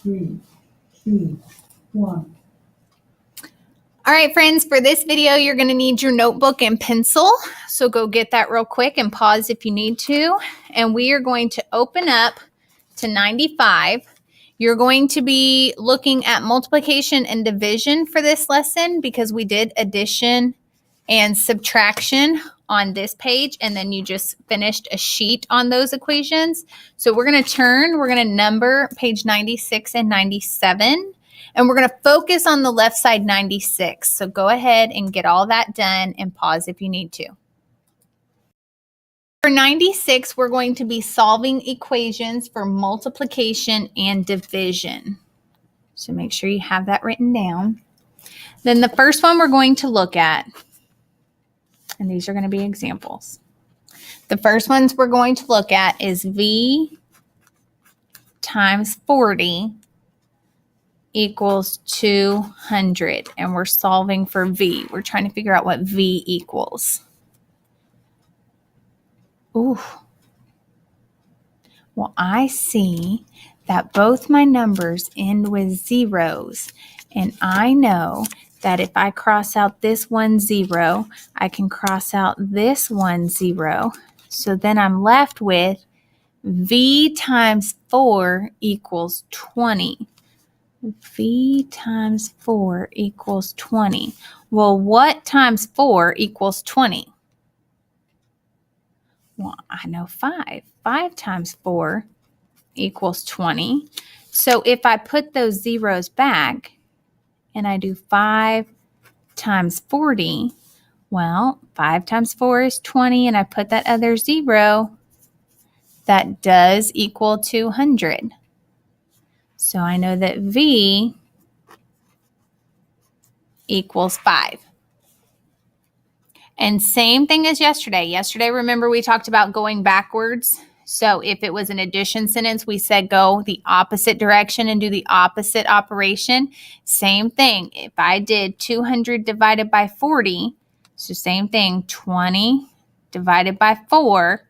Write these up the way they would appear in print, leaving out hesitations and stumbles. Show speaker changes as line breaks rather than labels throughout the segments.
3, 2, 1.
All right, friends, for this video, you're going to need your notebook and pencil. So go get that real quick and pause if you need to. And we are going to open up to 95. You're going to be looking at multiplication and division for this lesson because we did addition and subtraction on this page, and then you just finished a sheet on those equations. So we're going to number page 96 and 97. And we're going to focus on the left side 96. So go ahead and get all that done and pause if you need to. For 96, we're going to be solving equations for multiplication and division. So make sure you have that written down. Then the first one we're going to look at, and these are going to be examples. The first ones we're going to look at is V times 40 equals 200, and we're solving for V. We're trying to figure out what V equals. Ooh. Well, I see that both my numbers end with zeros, and I know that if I cross out this 1 0, I can cross out this 1 0. So then I'm left with V times 4 equals 20. V times 4 equals 20. Well, what times 4 equals 20? Well, I know 5. 5 times 4 equals 20. So if I put those zeros back and I do 5 times 40, well, 5 times 4 is 20, and I put that other 0, that does equal 200. So I know that V equals 5. And same thing as yesterday. Yesterday, remember, we talked about going backwards. So if it was an addition sentence, we said go the opposite direction and do the opposite operation. Same thing. If I did 200 divided by 40, so same thing, 20 divided by 4,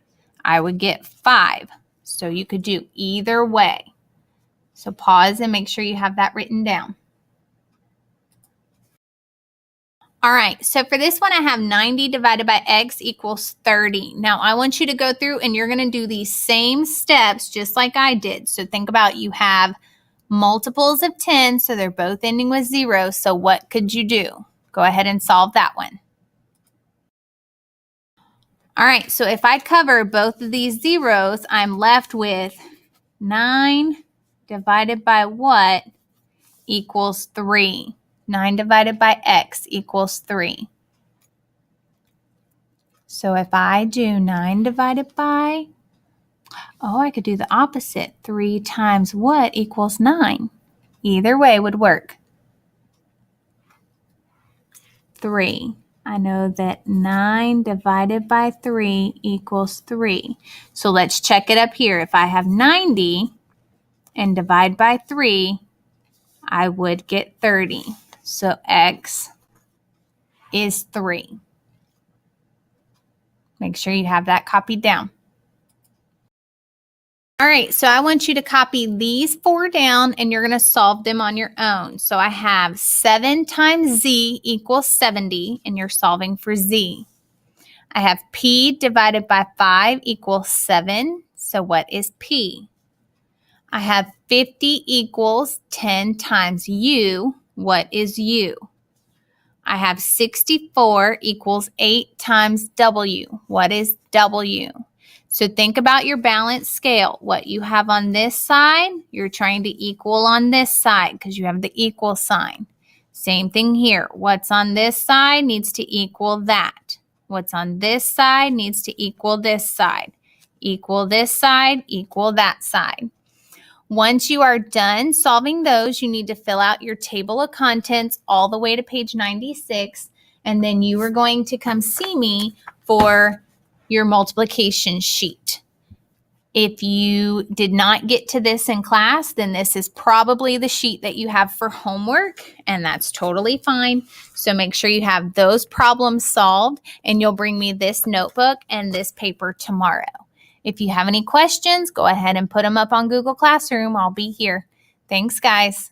I would get 5. So you could do either way. So pause and make sure you have that written down. All right, so for this one, I have 90 divided by x equals 30. Now, I want you to go through and you're going to do these same steps just like I did. So think about, you have multiples of 10, so they're both ending with 0. So what could you do? Go ahead and solve that one. All right, so if I cover both of these zeros, I'm left with 9 divided by what equals 3. 9 divided by x equals 3. So if I do 9 divided by, I could do the opposite. 3 times what equals 9? Either way would work. 3. I know that 9 divided by 3 equals 3. So let's check it up here. If I have 90 and divide by 3, I would get 30. So x is 3. Make sure you have that copied down. All right, so I want you to copy these 4 down, and you're going to solve them on your own. So I have 7 times z equals 70, and you're solving for z. I have p divided by 5 equals 7. So what is p? I have 50 equals 10 times u. What is u? I have 64 equals 8 times w. What is w? So think about your balance scale. What you have on this side, you're trying to equal on this side because you have the equal sign. Same thing here. What's on this side needs to equal that. What's on this side needs to equal this side. Equal this side, equal that side. Once you are done solving those, you need to fill out your table of contents all the way to page 96, and then you are going to come see me for your multiplication sheet. If you did not get to this in class, then this is probably the sheet that you have for homework, and that's totally fine. So make sure you have those problems solved, and you'll bring me this notebook and this paper tomorrow. If you have any questions, go ahead and put them up on Google Classroom. I'll be here. Thanks, guys.